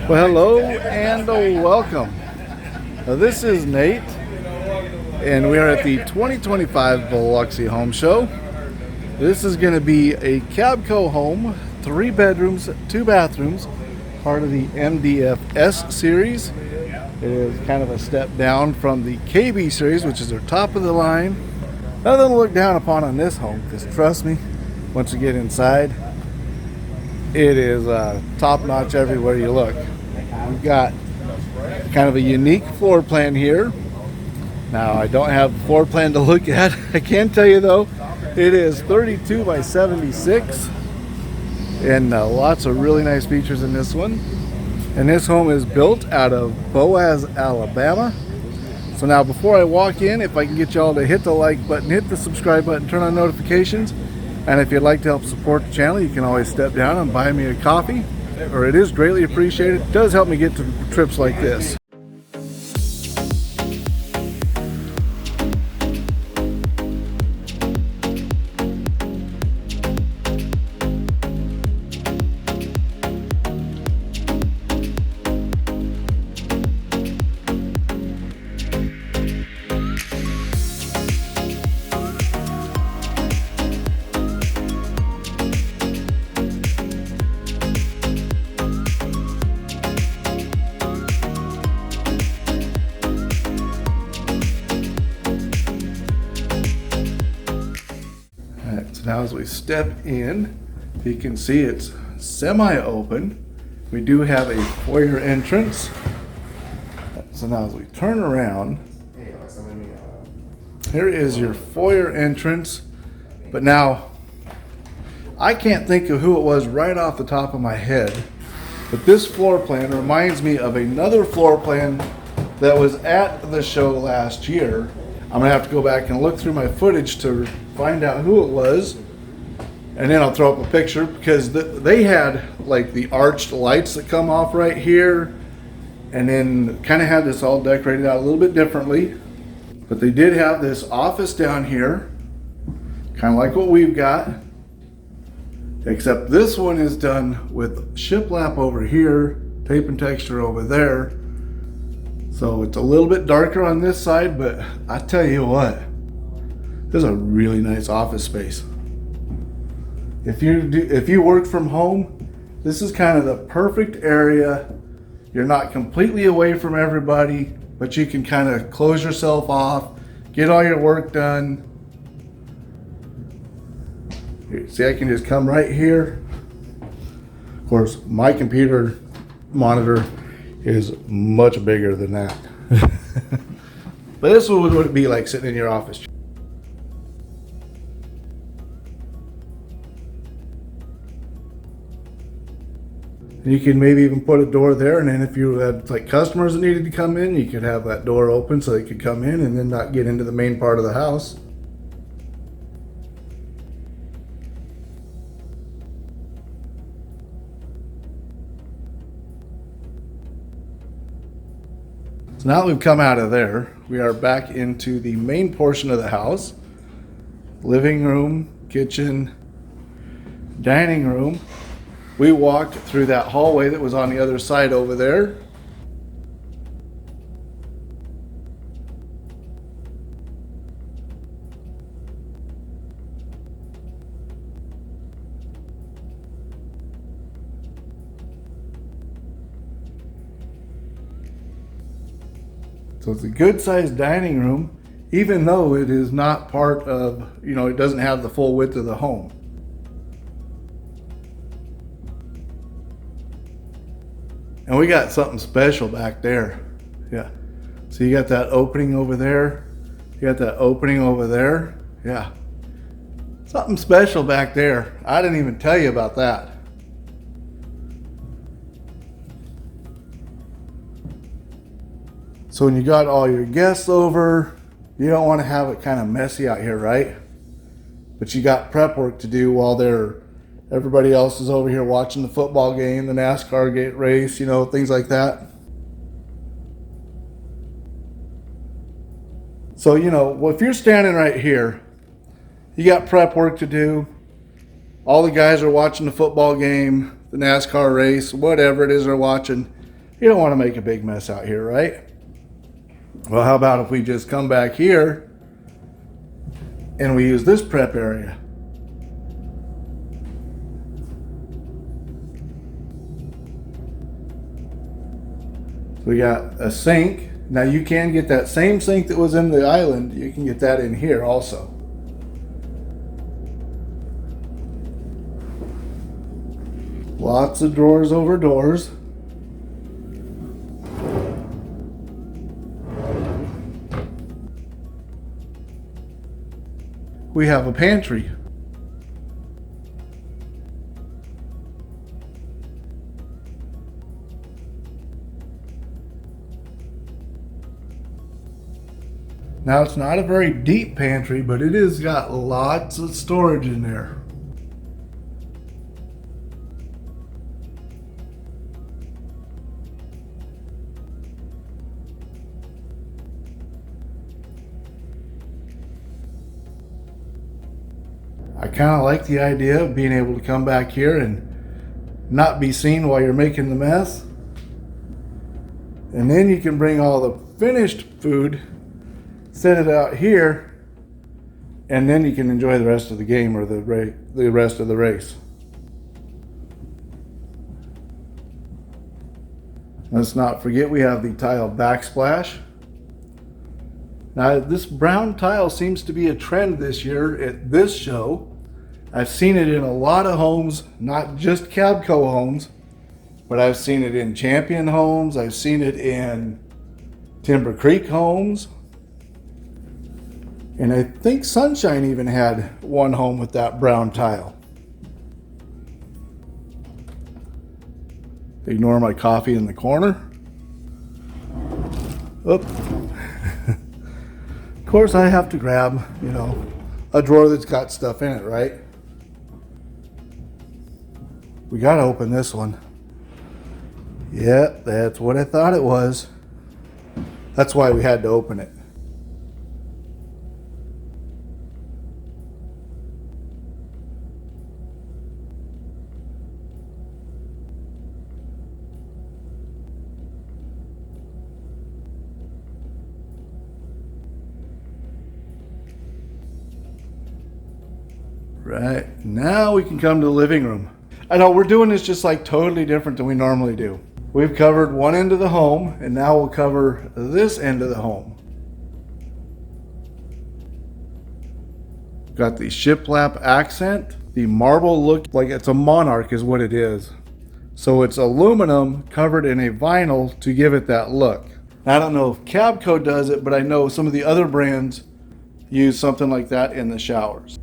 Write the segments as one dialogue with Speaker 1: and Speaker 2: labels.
Speaker 1: Well, hello and welcome. This is Nate, and we are at the 2025 Biloxi Home Show. This is going to be a Kabco home, 3 bedrooms, 2 bathrooms, part of the MDFS series. It is kind of a step down from the KB series, which is their top of the line. Nothing to look down upon on this home, because trust me, once you get inside, it is top notch everywhere you look. We've got kind of a unique floor plan here. Now, I don't have a floor plan to look at. I can tell you though, it is 32 by 76 and lots of really nice features in this one. And this home is built out of Boaz, Alabama. So now before I walk in, if I can get y'all to hit the like button, hit the subscribe button, turn on notifications. And if you'd like to help support the channel, you can always step down and buy me a coffee, or it is greatly appreciated. It does help me get to trips like this. So now as we step in, you can see it's semi-open. We do have a foyer entrance. So now as we turn around, here is your foyer entrance. But now, I can't think of who it was right off the top of my head, but this floor plan reminds me of another floor plan that was at the show last year. I'm gonna have to go back and look through my footage to find out who it was, and then I'll throw up a picture, because they had like the arched lights that come off right here, and then kind of had this all decorated out a little bit differently. But they did have this office down here, kind of like what we've got, except this one is done with shiplap over here, tape and texture over there. So it's a little bit darker on this side, but I tell you what, this is a really nice office space. If you work from home, this is kind of the perfect area. You're not completely away from everybody, but you can kind of close yourself off, get all your work done. Here, see, I can just come right here. Of course, my computer monitor is much bigger than that. But this would what it'd be like sitting in your office. And you can maybe even put a door there, and then if you had like customers that needed to come in, you could have that door open so they could come in and then not get into the main part of the house. So now that we've come out of there, we are back into the main portion of the house. Living room, kitchen, dining room. We walked through that hallway that was on the other side over there. So it's a good sized dining room, even though it is not part of, it doesn't have the full width of the home. And we got something special back there. Yeah. So you got that opening over there. You got that opening over there. Yeah. Something special back there. I didn't even tell you about that. So when you got all your guests over, you don't want to have it kind of messy out here, right? But you got prep work to do while everybody else is over here watching the football game, the NASCAR gate race, things like that. So, if you're standing right here, you got prep work to do. All the guys are watching the football game, the NASCAR race, whatever it is they're watching. You don't want to make a big mess out here, right? Well, how about if we just come back here and we use this prep area? We got a sink. Now you can get that same sink that was in the island. You can get that in here also. Lots of drawers over doors. We have a pantry. Now it's not a very deep pantry, but it has got lots of storage in there. I kind of like the idea of being able to come back here and not be seen while you're making the mess. And then you can bring all the finished food, set it out here, and then you can enjoy the rest of the game or the rest of the race. Let's not forget we have the tile backsplash. Now this brown tile seems to be a trend this year at this show. I've seen it in a lot of homes, not just Kabco homes, but I've seen it in Champion homes. I've seen it in Timber Creek homes. And I think Sunshine even had one home with that brown tile. Ignore my coffee in the corner. Oop. Of course I have to grab, a drawer that's got stuff in it, right? We gotta open this one. Yeah, that's what I thought it was. That's why we had to open it. Right, now we can come to the living room. I know we're doing this just like totally different than we normally do. We've covered one end of the home, and now we'll cover this end of the home. Got the shiplap accent. The marble look like it's a monarch is what it is. So it's aluminum covered in a vinyl to give it that look. Now, I don't know if Kabco does it, but I know some of the other brands use something like that in the showers.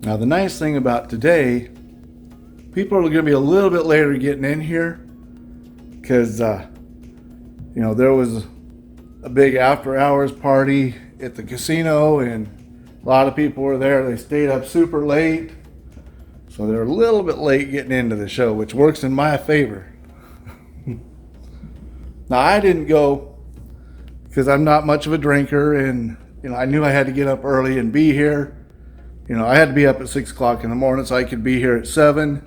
Speaker 1: Now the nice thing about today, people are going to be a little bit later getting in here because, there was a big after hours party at the casino and a lot of people were there. They stayed up super late. So they're a little bit late getting into the show, which works in my favor. Now I didn't go because I'm not much of a drinker and, I knew I had to get up early and be here. I had to be up at 6 o'clock in the morning so I could be here at 7.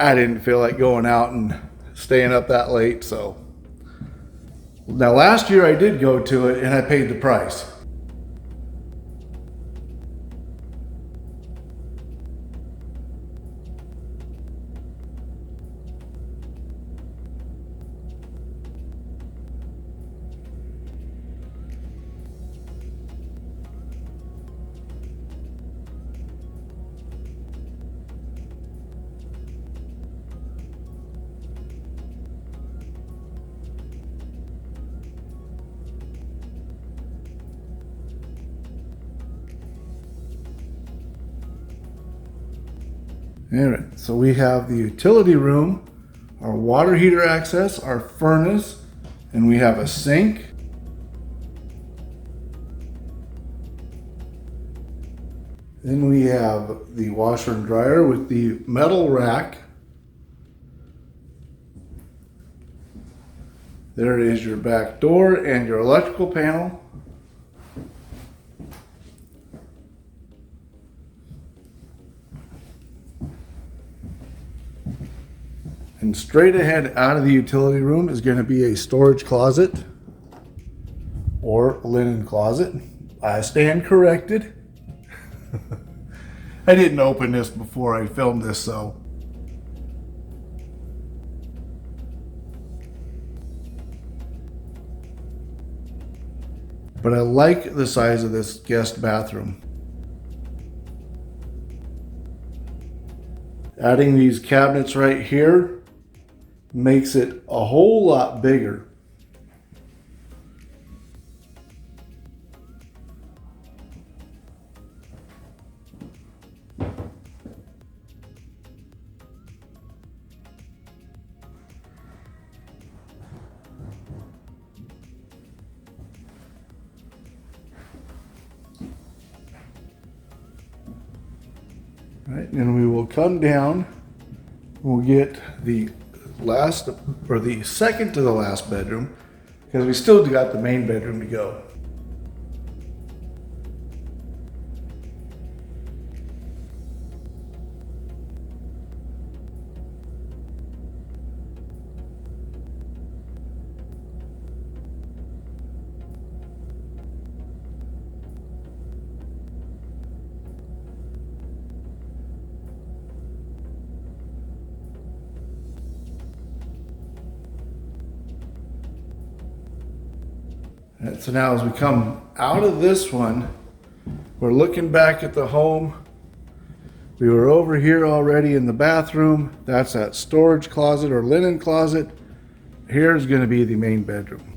Speaker 1: I didn't feel like going out and staying up that late, so. Now last year I did go to it and I paid the price. All right, so we have the utility room, our water heater access, our furnace, and we have a sink. Then we have the washer and dryer with the metal rack. There is your back door and your electrical panel. And straight ahead out of the utility room is going to be a storage closet or linen closet. I stand corrected. I didn't open this before I filmed this, so. But I like the size of this guest bathroom. Adding these cabinets right here makes it a whole lot bigger. Right, and we will come down. We'll get the last, or the second to the last bedroom, because we still got the main bedroom to go. And so now as we come out of this one, we're looking back at the home. We were over here already in the bathroom. That's that storage closet or linen closet. Here's going to be the main bedroom.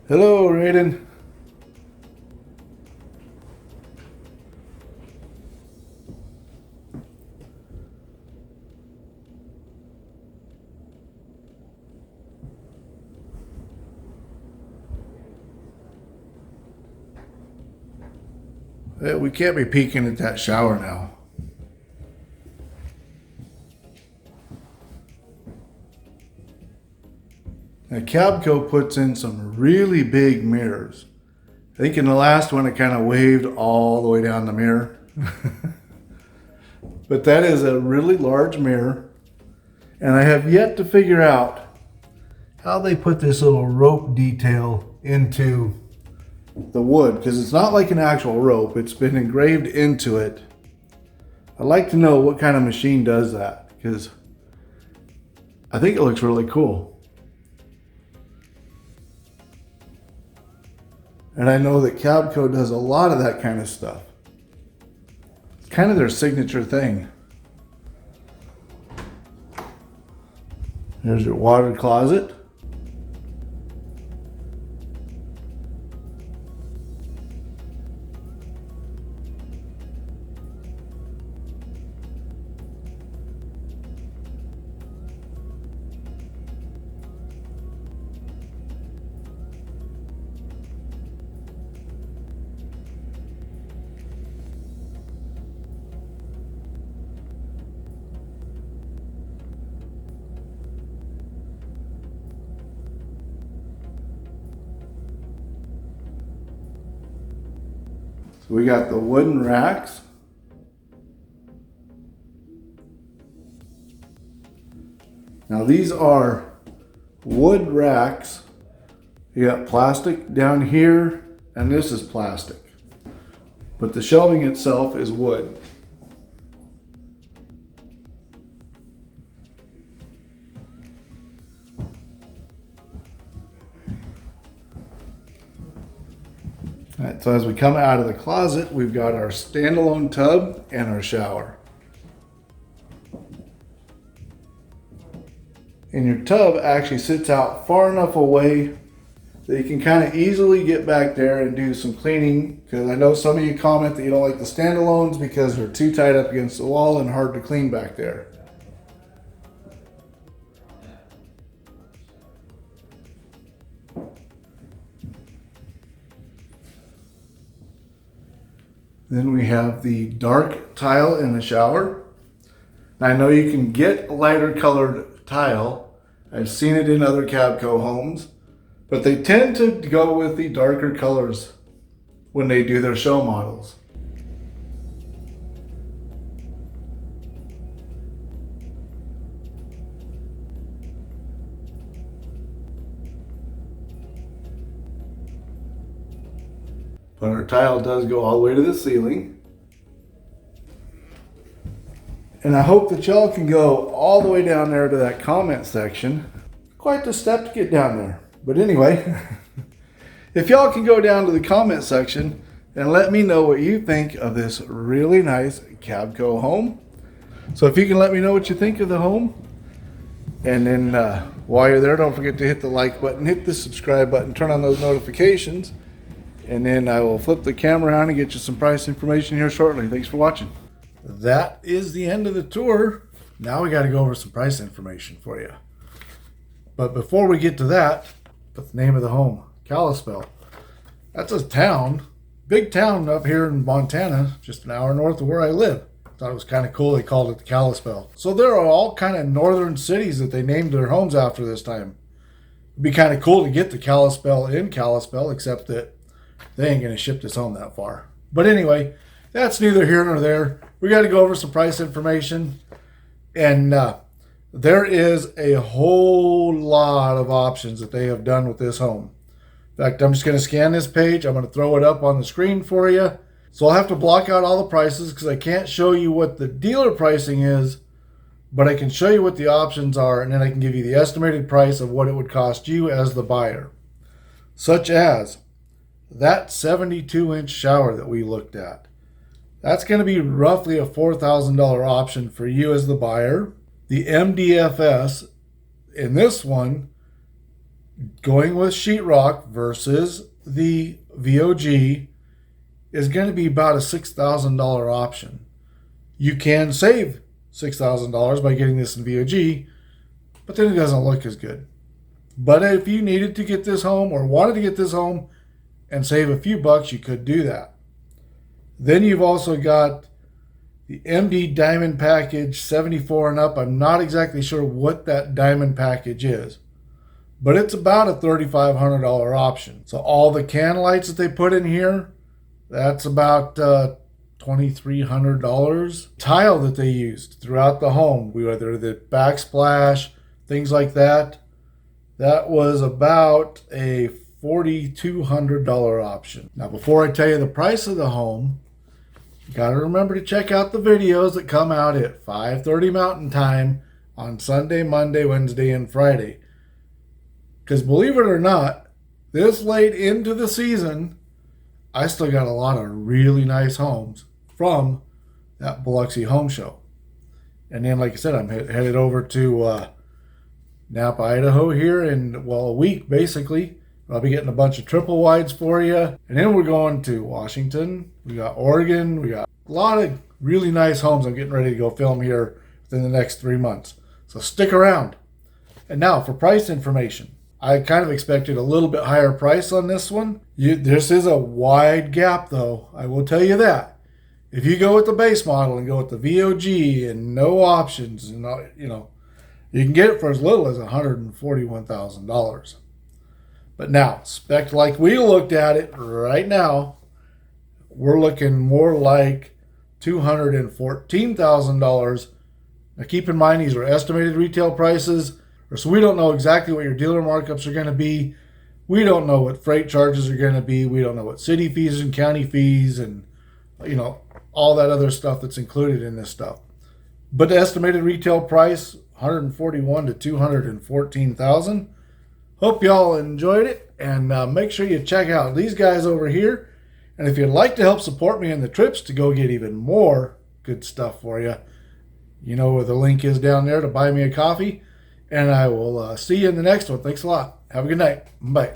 Speaker 1: Hello, Raiden. We can't be peeking at that shower now. Now, Kabco puts in some really big mirrors. I think in the last one, it kind of waved all the way down the mirror. But that is a really large mirror. And I have yet to figure out how they put this little rope detail into the wood, because it's not like an actual rope. It's been engraved into it. I'd like to know what kind of machine does that, because I think it looks really cool. And I know that Kabco does a lot of that kind of stuff. It's kind of their signature thing. There's your water closet. So we got the wooden racks. Now these are wood racks. You got plastic down here, and this is plastic. But the shelving itself is wood. All right, so as we come out of the closet, we've got our standalone tub and our shower. And your tub actually sits out far enough away that you can kind of easily get back there and do some cleaning, because I know some of you comment that you don't like the standalones because they're too tight up against the wall and hard to clean back there. Then we have the dark tile in the shower. Now, I know you can get a lighter colored tile. I've seen it in other Kabco homes, but they tend to go with the darker colors when they do their show models. But our tile does go all the way to the ceiling. And I hope that y'all can go all the way down there to that comment section. Quite the step to get down there. But anyway, if y'all can go down to the comment section and let me know what you think of this really nice Kabco home. So if you can let me know what you think of the home. And then while you're there, don't forget to hit the like button, hit the subscribe button, turn on those notifications. And then I will flip the camera around and get you some price information here shortly. Thanks for watching. That is the end of the tour. Now we got to go over some price information for you. But before we get to that, what's the name of the home? Kalispell. That's a town, big town up here in Montana, just an hour north of where I live. Thought it was kind of cool they called it the Kalispell. So there are all kind of northern cities that they named their homes after this time. It'd be kind of cool to get the Kalispell in Kalispell, except that they ain't going to ship this home that far. But anyway, that's neither here nor there. We got to go over some price information. And there is a whole lot of options that they have done with this home. In fact, I'm just going to scan this page. I'm going to throw it up on the screen for you. So I'll have to block out all the prices because I can't show you what the dealer pricing is, but I can show you what the options are, and then I can give you the estimated price of what it would cost you as the buyer. Such as that 72-inch shower that we looked at. That's going to be roughly a $4,000 option for you as the buyer. The MDFS in this one, going with sheetrock versus the VOG, is going to be about a $6,000 option. You can save $6,000 by getting this in VOG, but then it doesn't look as good. But if you needed to get this home or wanted to get this home and save a few bucks, you could do that. Then you've also got the MD Diamond Package 74 and up. I'm not exactly sure what that Diamond Package is, but it's about a $3,500 option. So all the can lights that they put in here, that's about $2,300. Tile that they used throughout the home, whether the backsplash, things like that, that was about a $4,200 option. Now, before I tell you the price of the home, you got to remember to check out the videos that come out at 5:30 Mountain Time on Sunday, Monday, Wednesday, and Friday. Because believe it or not, this late into the season, I still got a lot of really nice homes from that Biloxi Home Show. And then, like I said, I'm headed over to Napa, Idaho here in, well, a week, basically. I'll be getting a bunch of triple wides for you. And then we're going to Washington. We got Oregon. We got a lot of really nice homes I'm getting ready to go film here within the next 3 months. So stick around. And now for price information. I kind of expected a little bit higher price on this one. This is a wide gap, though. I will tell you that. If you go with the base model and go with the VOG and no options, and you can get it for as little as $141,000. But now, spec like we looked at it right now, we're looking more like $214,000. Now keep in mind, these are estimated retail prices, so we don't know exactly what your dealer markups are going to be. We don't know what freight charges are going to be. We don't know what city fees and county fees and, all that other stuff that's included in this stuff. But the estimated retail price, $141,000 to $214,000. Hope y'all enjoyed it, and make sure you check out these guys over here. And if you'd like to help support me in the trips to go get even more good stuff for you, you know where the link is down there to buy me a coffee. and I will see you in the next one. Thanks a lot. Have a good night. Bye.